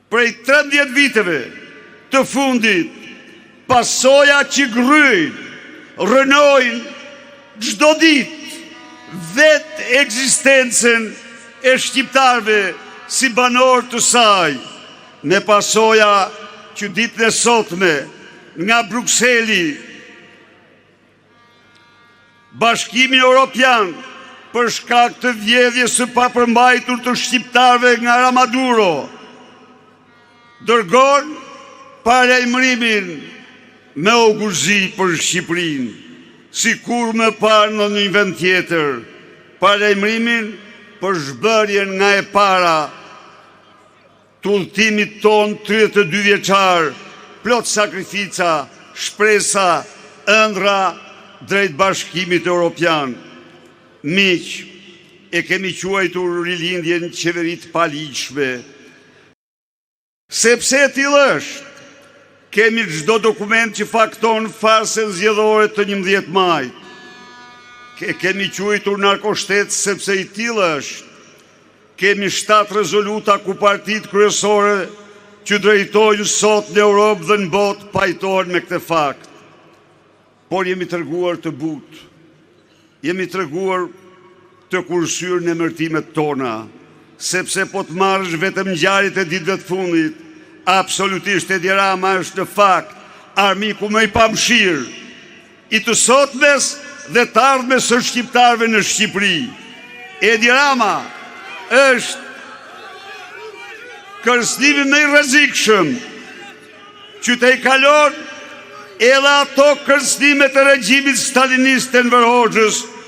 prej 13 viteve të fundit, pasoja që gryjnë, rënojnë çdo ditë vetë ekzistencën e shqiptarëve si banor të saj, me pasoja që ditën e sotme nga Brukseli, Bashkimi Evropian, për shkak të vjedhjes së papërmbajtur të shqiptarëve nga Ramaduro, dërgon parajmërimin me augurzi për Shqipërinë, si kur më parë në një vend tjetër, parajmërimin për zhbërjen nga e para të udhëtimit ton 32 vjeçar, plot sakrifica, shpresa, ëndra drejt Bashkimit Evropian. Miq, e kemi quajtur rilindjen qeverit paligjshme, sepse e tillë është. Kemi çdo dokument që fakton farsën zgjedhore të 11 majit. Kemi quajtur narkoshtet sepse i tillë është. Kemi 7 rezoluta ku partitë kryesore që drejtojnë sot në Europë dhe në botë pajtohen me këtë fakt. Por jemi treguar të butë. Jemi treguar të kursyer në emërtimet tona, sepse po të marrësh vetëm ngjarjet e ditëve të fundit, absolutisht Edi Rama është në fakt armiku më i pamëshirë i të sotmes dhe të ardhmes së shqiptarëve në Shqipëri. Edi Rama është kërcënimi më i rrezikshëm që të i kalon edhe ato kërcënimet e regjimit stalinist të Enver Hoxhës